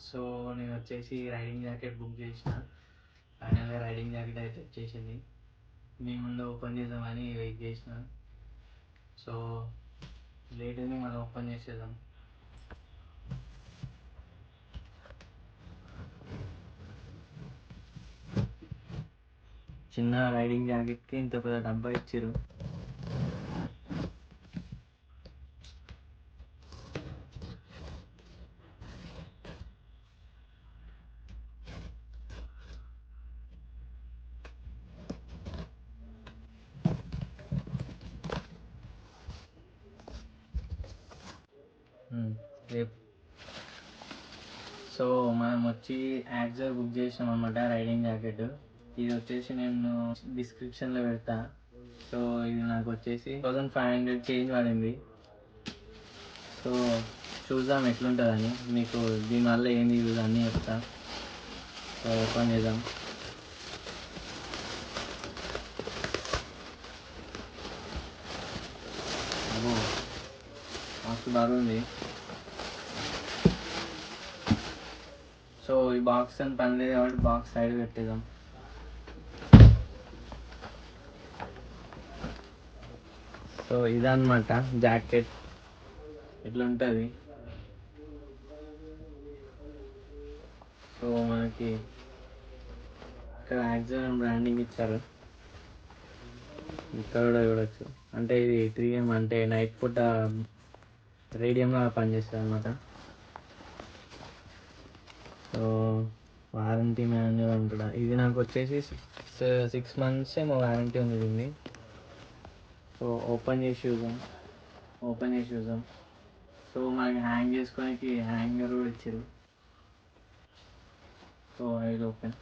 So నేను వచ్చేసి riding jacket book చేసిన. ఫైనల్గా రైడింగ్ జాకెట్ అయితే వచ్చేసింది. మీ ముందు ఓపెన్ చేద్దామని వెయిట్ చేసిన. సో లేట్ని మనం ఓపెన్ చేసేద్దాం. చిన్న రైడింగ్ జాకెట్కి ఇంత పెద్ద డబ్బా ఇచ్చారు. రేపు సో మనం వచ్చి యాక్సర్ బుక్ చేసినాం అనమాట రైడింగ్ జాకెట్. ఇది వచ్చేసి నేను డిస్క్రిప్షన్లో పెడతా. సో ఇది నాకు వచ్చేసి 1500 చేంజ్ పడింది. సో చూద్దాం ఎట్లుంటుందని. మీకు దీనివల్ల ఏంది యూజ్ అన్నీ చెప్తా. సో ఓపెన్ చేద్దాం. మస్తు బాగుంది. సో ఈ బాక్స్ అని పని లేదు కాబట్టి బాక్స్ సైడ్ పెట్టేద్దాం. సో ఇదన్నమాట జాకెట్, ఇట్లుంటుంది. సో మనకి ఇక్కడ యాక్సర్ బ్రాండింగ్ ఇచ్చారు. ఇక్కడ కూడా చూడొచ్చు. అంటే ఇది 3M అంటే నైట్ పూట రేడియంలో పనిచేస్తుంది అనమాట. సో వారంటీ మాన్యువల్ అంటాడా. ఇది నాకు వచ్చేసి 6 months ఏమో వారంటీ ఉంది దీన్ని. సో ఓపెన్ చేసి చూద్దాం. సో మనకి హ్యాంగ్ చేసుకోనికి హ్యాంగర్ కూడా ఇచ్చారు. సో ఇది ఓపెన్.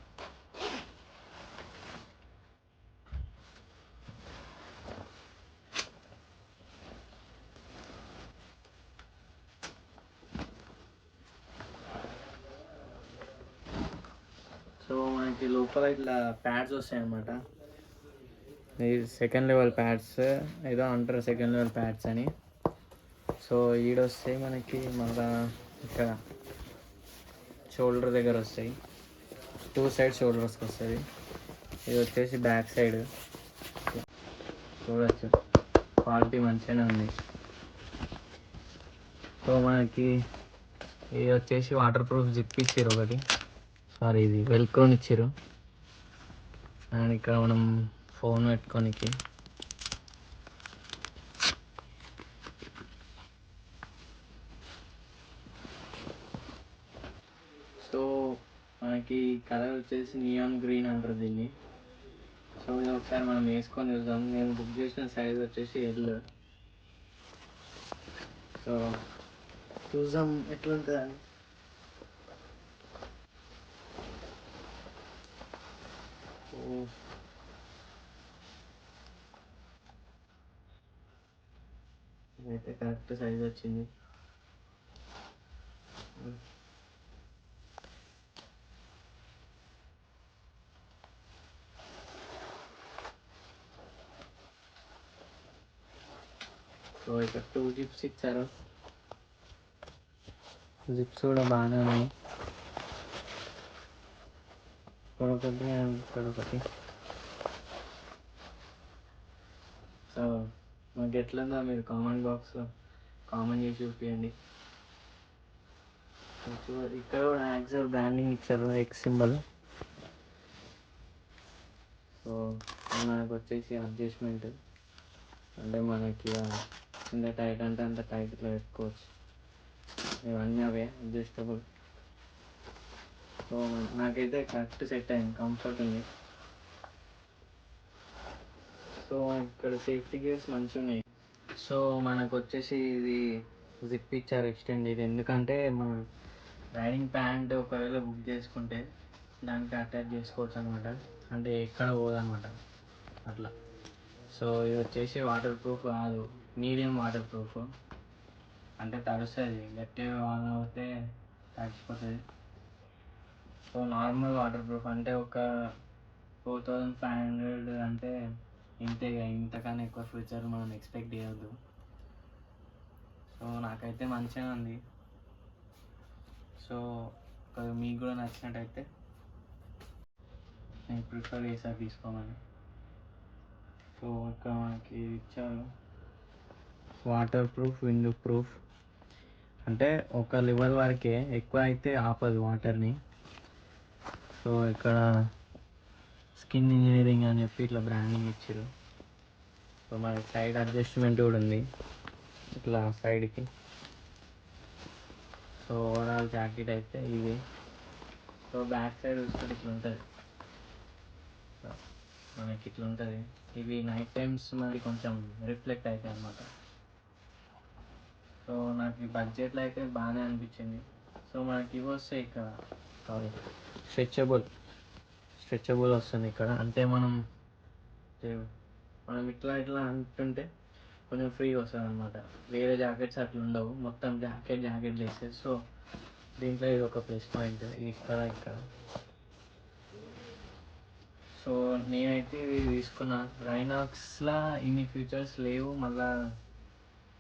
సో మనకి లోపల ఇట్లా ప్యాడ్స్ వస్తాయి అన్నమాట. ఇది సెకండ్ లెవెల్ ప్యాడ్స్ ఏదో అంటారు, సెకండ్ లెవెల్ ప్యాడ్స్ అని. సో ఈడొస్తాయి మనకి. మళ్ళా ఇక్కడ షోల్డర్ దగ్గర వస్తాయి. 2 sides షోల్డర్స్కి వస్తుంది. ఇది వచ్చేసి బ్యాక్ సైడ్. చూడవచ్చు క్వాలిటీ మంచిగానే ఉంది. సో మనకి ఇది వచ్చేసి వాటర్ ప్రూఫ్ జిప్ ఇచ్చారు ఒకటి. సారీ, ఇది వెల్క్రోన్ ఇచ్చారు. అండ్ ఇక్కడ మనం ఫోన్ పెట్టుకోనికి. సో మనకి కలర్ వచ్చేసి నియాన్ గ్రీన్ అంటారు దీన్ని. సో ఇది ఒకసారి మనం వేసుకొని చూద్దాం. నేను బుక్ చేసిన సైజ్ వచ్చేసి L. సో చూద్దాం ఎట్లుంటుందని. అయితే కరెక్ట్ సైజ్ వచ్చింది. సో ఇక్కడ 2 జిప్స్ ఇచ్చారు. జిప్స్ కూడా బాగానే ఉన్నాయి. ఇక్కడ ఒకటి. సో మాకు ఎట్లుందో మీరు కామెంట్ బాక్స్లో కామెంట్ చేసి చూపించండి. ఇక్కడ కూడా యాక్సర్ బ్రాండింగ్ ఇచ్చారు, ఎక్స్ సింబల్. సో మనకు వచ్చేసి అడ్జస్ట్మెంట్ అంటే మనకి ఎంత టైట్ అంటే అంత టైట్లో పెట్టుకోవచ్చు. ఇవన్నీ అవే అడ్జస్టబుల్. సో నాకైతే కరెక్ట్ సెట్ అయింది, కంఫర్ట్ ఉంది. సో ఇక్కడ సేఫ్టీ గేర్స్ మంచిగా ఉన్నాయి. సో మనకు వచ్చేసి ఇది జిప్ ఇచ్చారు ఎక్స్టెండ్. ఇది ఎందుకంటే మనం రైడింగ్ ప్యాంట్ ఒకవేళ బుక్ చేసుకుంటే దానికి అటాచ్ చేసుకోవచ్చు అనమాట. అంటే ఎక్కడ పోదన్నమాట అట్లా. సో ఇది వచ్చేసి వాటర్ ప్రూఫ్ కాదు, మీడియం వాటర్ ప్రూఫ్. అంటే తడుస్తుంది, గట్టిగా వాన అవుతే తడిచిపోతుంది. సో నార్మల్ వాటర్ ప్రూఫ్ అంటే ఒక 4500 అంటే ఇంతే. ఇంతకన్నా ఎక్కువ ఫ్యూచర్ మనం ఎక్స్పెక్ట్ చేయవద్దు. సో నాకైతే మంచిగా ఉంది. సో మీకు కూడా నచ్చినట్టయితే నేను ప్రిఫర్ చేసాను తీసుకోమని. సో ఇక్కడ మనకి ఇచ్చారు వాటర్ ప్రూఫ్, విండ్ ప్రూఫ్. అంటే ఒక లెవెల్ వరకే, ఎక్కువ అయితే ఆపదు వాటర్ని. సో ఇక్కడ స్కిన్ ఇంజనీరింగ్ అని చెప్పి ఇట్లా బ్రాండింగ్ ఇచ్చారు. సో మనకి సైడ్ అడ్జస్ట్మెంట్ కూడా ఉంది ఇట్లా సైడ్కి. సో ఓవరాల్ జాకెట్ అయితే ఇది. సో బ్యాక్ సైడ్ చూసుకుంటే ఇట్లా ఉంటుంది, మనకి ఇట్లా ఉంటుంది. ఇవి నైట్ టైమ్స్ మరి కొంచెం రిఫ్లెక్ట్ అవుతాయి అన్నమాట. సో నాకు ఈ బడ్జెట్లో అయితే బాగానే అనిపించింది. సో మనకి ఇవి వస్తాయి ఇక్కడ, సారీ స్ట్రెచబుల్ వస్తుంది ఇక్కడ. అంటే మనం ఇట్లా ఇట్లా అంటుంటే కొంచెం ఫ్రీగా వస్తుంది అనమాట. వేరే జాకెట్స్ అట్లా ఉండవు, మొత్తం జాకెట్ వేసేది. సో దీంట్లో ఇది ఒక ప్లస్ పాయింట్ ఇక్కడ. సో నేనైతే ఇది తీసుకున్నా. రైనాక్స్లో ఇన్ని ఫీచర్స్ లేవు, మళ్ళా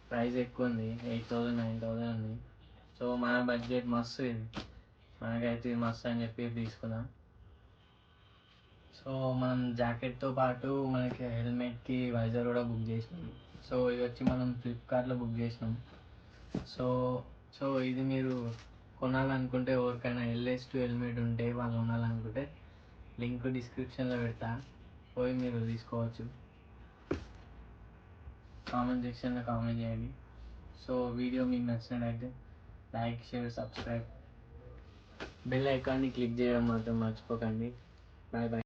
ప్రైస్ ఎక్కువ ఉంది, 8,000 9,000 ఉంది. సో మన బడ్జెట్ మస్తు, ఇది మనకైతే ఇది మస్తు అని చెప్పి తీసుకున్నా. సో మనం జాకెట్తో పాటు మనకి హెల్మెట్కి వైజర్ కూడా బుక్ చేసినాం. సో ఇది వచ్చి మనం ఫ్లిప్కార్ట్లో బుక్ చేసినాం. సో సో ఇది మీరు కొనాలనుకుంటే, ఎవరికైనా LS2 హెల్మెట్ ఉంటే వాళ్ళు కొనాలనుకుంటే లింక్ డిస్క్రిప్షన్లో పెడతా, పోయి మీరు తీసుకోవచ్చు. కామెంట్ సెక్షన్లో కామెంట్ చేయండి. సో వీడియో మీకు నచ్చినట్లయితే లైక్, షేర్, సబ్స్క్రైబ్, బెల్ ఐకాన్ని క్లిక్ చేయడం మాత్రం మర్చిపోకండి. Bye bye.